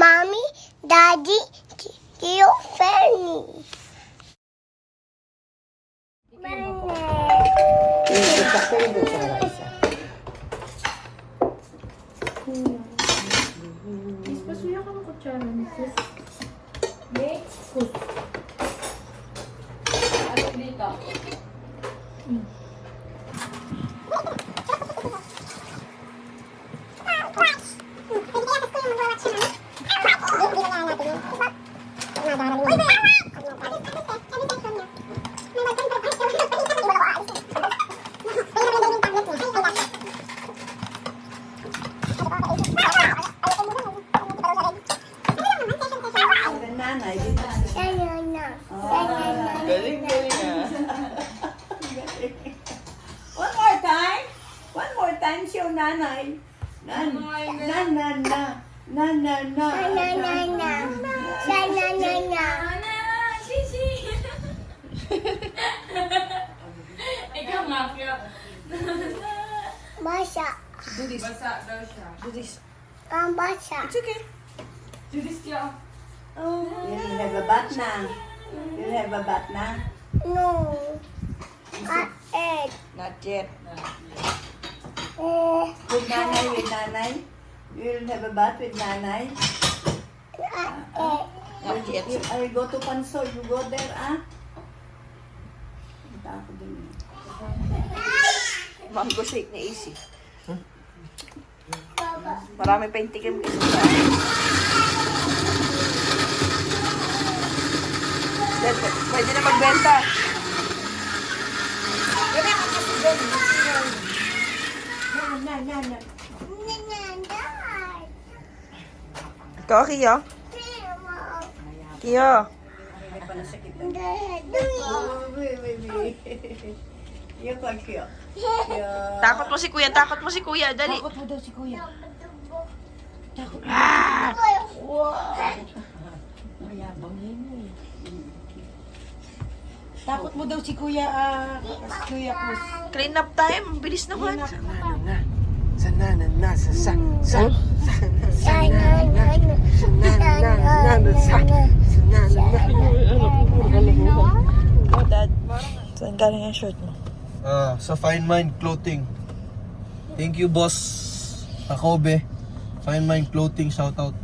Mommy, Daddy, Tio, Fanny. Pasuya ka ng kutsara ni Kus. Next, Kus. Ano dito? Galing-galing ah. One more time. One more time siya nanay. Nanay. Ikaw nga, Pio. Basa. Basa daw siya. Basa. It's okay. Judis siya. You'll have a bath na. You'll have a bath na. No. Egg. Not yet. Eh, With nanay. You'll have a bath with nanay. egg. I go to Panso. You go there, ah? Punta ako dun. Mango shake ni AC. Baba. Marami pa yung tikim kasi sa... Pwede na magbenta. Ikaw, Kiyo? Kiyo. Yung pagkyo. Takot mo si Kuya, takot mo si Kuya. Dali. Takot mo daw si kuya. Mayabang yun eh. Takot mo daw si kuya, kuya Kus. Clean up time. Ang bilis naman. Oh, Dad. Saan galing ang shirt mo? Sa Fine Mind Clothing. Thank you, boss Takobe. Fine Mind Clothing, shout out.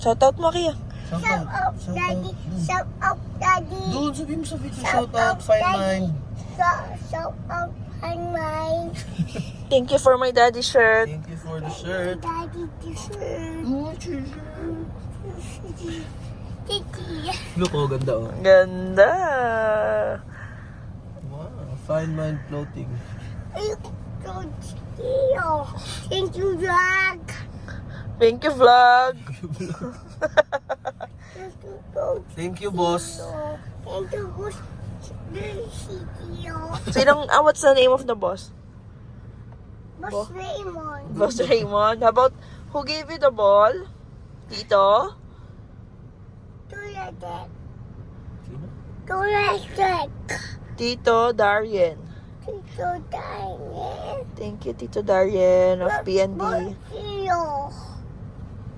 Shout out mo, Kiyo. Shout Shout out. out, Daddy. Shout out, Daddy. Doon, sabihin mo sa video, shout out, Fine Mind. Shout out, and mine. Thank you for my daddy shirt. Thank you for the shirt. Daddy, dessert. Titi. Look, oh, ganda oh. Ganda. Wow, Fine Mind Clothing. Thank you, Jack. Thank you, vlog. Thank you, boss. Thank you, boss. What's the name of the boss? Boss Raymond. Boss Raymond. How about, who gave you the ball? Tito? Tuladek. Sino? Tuladek. Tito Darien. Tito Daniel. Thank you, Tito Darien of PND. Bosio.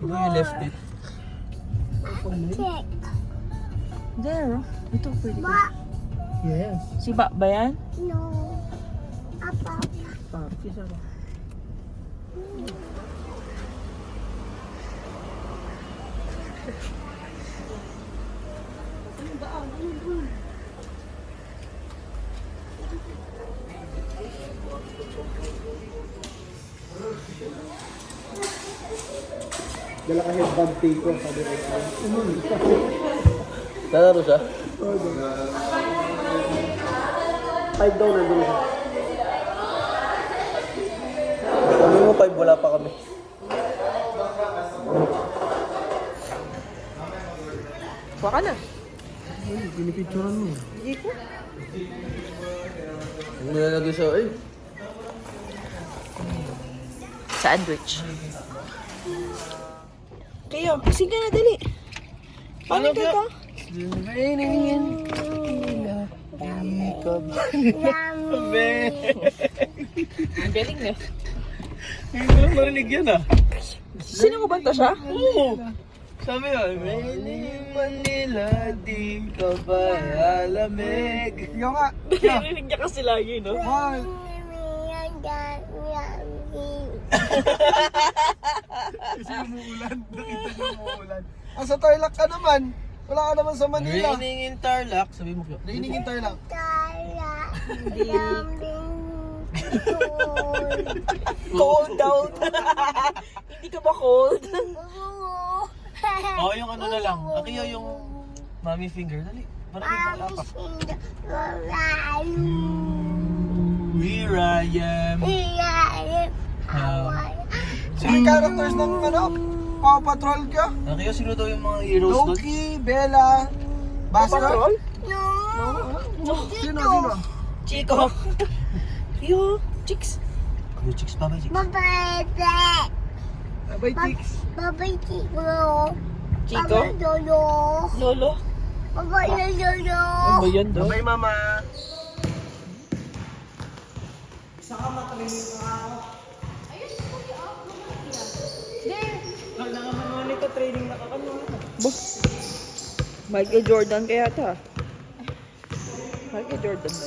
You know you left it. Check. There. Ito, pwede ko. Ba? Yes. Si Ba ba yan? No. Apa? Kisa ba? Dala ka headband tape ko, sabi ko. Lalaro siya? 5 daw nandun siya. Sabi mo 5, wala pa kami. Kuha ka na. Ay, pinipicturean mo. Hindi ko. Ang nilalagay sa, ay. Sandwich. Kayo, kasi ka na, dali. Paano ka ito? Raining Ang galing na. Hindi ko lang marinig yan ah. Sino ko banta siya? Oo. Sabi yun, raining Manila, di ka ba alamig? Yung nga. Narinig niya kasi lagi, no? Mahal. Kasi umuulan. Nakita niyo umuulan. Sa Tarlac ka naman. Wala ka naman sa Manila. Raining in Tarlac. Sabi mo, raining in Tarlac. Cold out. Hindi ka ba cold? Oo, yung ano na lang. Akiyo yung mommy finger. Dali. Parang lapak. Here I am. Sino yung characters ng ano? Paw Patrol ka? Akiyo, sino daw yung mga heroes doon? Loki, Bella, Buster? Patrol? Sino? Chico. Yo, chicks. Yung chicks pa ba? Chicks? Bye-bye. Bye, chicks. Bye-bye, Chico. Chico? Bye-bye, Lolo. Lolo. Bye-bye, Lolo. Ano ba yan, do? Bye, mama. Michael Jordan kaya ta. Michael Jordan ba?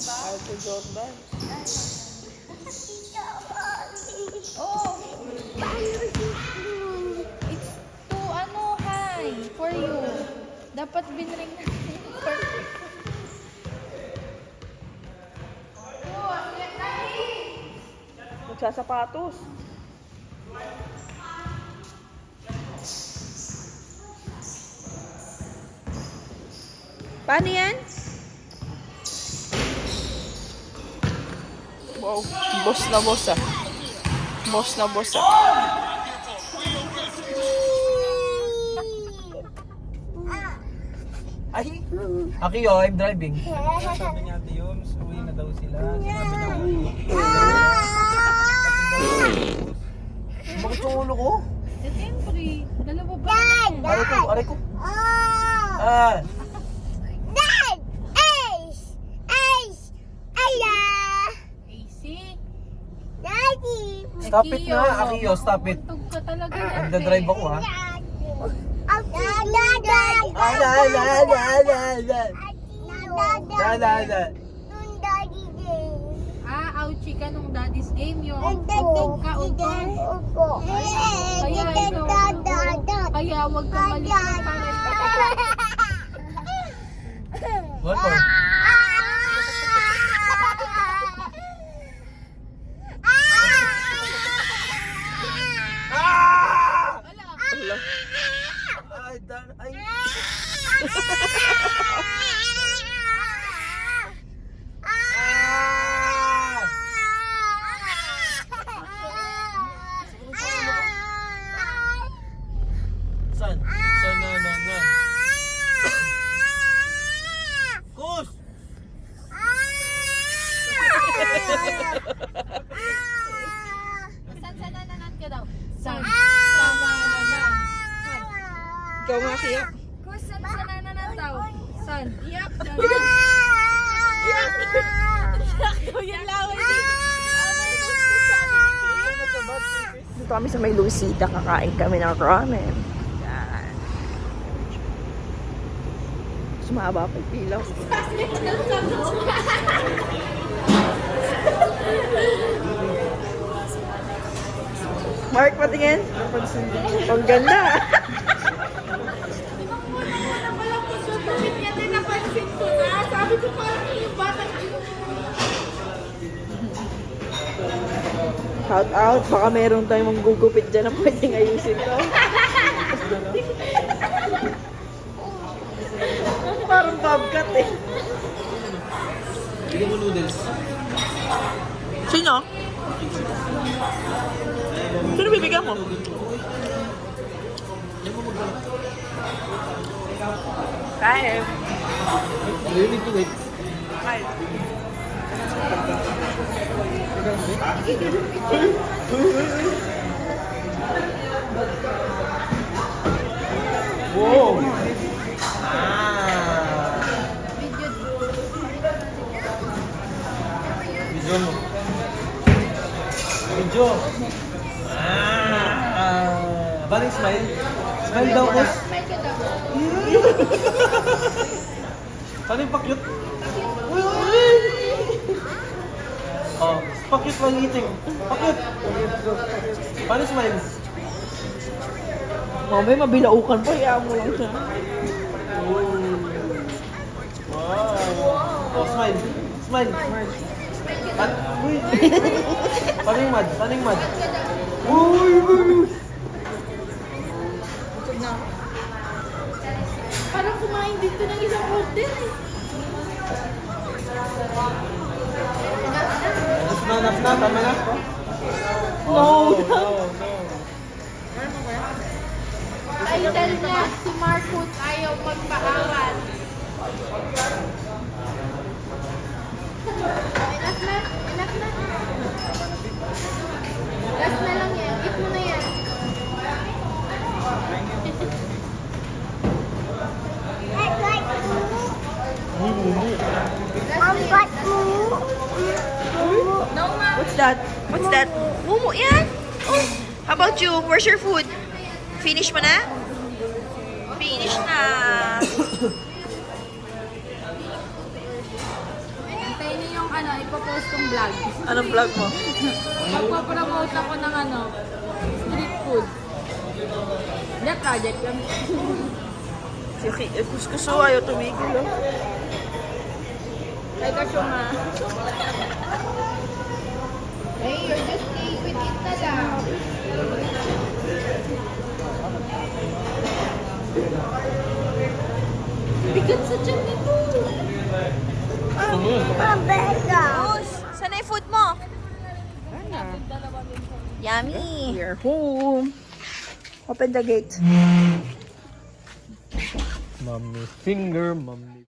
Michael Jordan. Oh! It's to hi for you. Dapat binring natin for you. Magsasapatos. Paano yan? Wow, boss na boss ah. Boss na boss ah. Ay! Akiyo, I'm driving. Sabi niya ate yun, uwi na daw sila. Sinabi niya uwi. Bakit yung ulo ko? Eh, siyempre. Dalawa ba? Aray ko. Ah! AC. Stop it na, Akiyo, stop it. Tug ka talaga. Nagda-drive ako ha. Ouchie ka nung daddy's game yung tug ka utong. Kaya ikaw, kaya wag ka malikot para One more. Ay, San? San. Kus! San nananat ka daw? San? Ikaw nga siya. Kus, san nananat daw? San? Iyak daw. Yan laway din. Dito kami sa may Lucida, kakain kami ng ramen. Yan. Sumaba pa yung pila ko. Mark, patingin. Ang ganda. Sabi ko parang yung batang Shout out. Baka meron tayong manggugupit dyan na pwedeng ayusin to. Parang bobcat eh. Bigyan mo noodles. Sino? Sino bibigyan mo? Kain. You need to wait. Kain. Wow! Video mo. Video. Baling smile. Smile daw, boss. Smile ka daw. Paano yung pakyut? Oh, pakyut lang eating. Pakyut. Paano smile? Mamay, mabilaukan pa. Iyaan mo lang siya. Wow. Oh, smile. Smile. Uy. Paano yung mad? Paano yung mad? Uy. Parang kumain dito ng isang order eh. Enough na. Tama na. No. Title niya, si Marcos ayaw magpaawat. Enough na. Last na lang yan. Eat mo na yan. Ampat mo. No, ma. What's that? What's that? Mumu yan? Oh, how about you? Where's your food? Finish mo na? Finish na. Antayin niyo yung ipopost kong vlog. Anong vlog mo? Magpapromote ako ng street food. Hindi, project lang. Si Kuskuso ayaw tumigil. Oh. Ay, kasyo nga. Hey, you're just staying with it na lang. Bigat sa tiyan nito. Pabeka. Saan na yung food mo? Yummy. We're home. Open the gate. Mommy finger, mommy.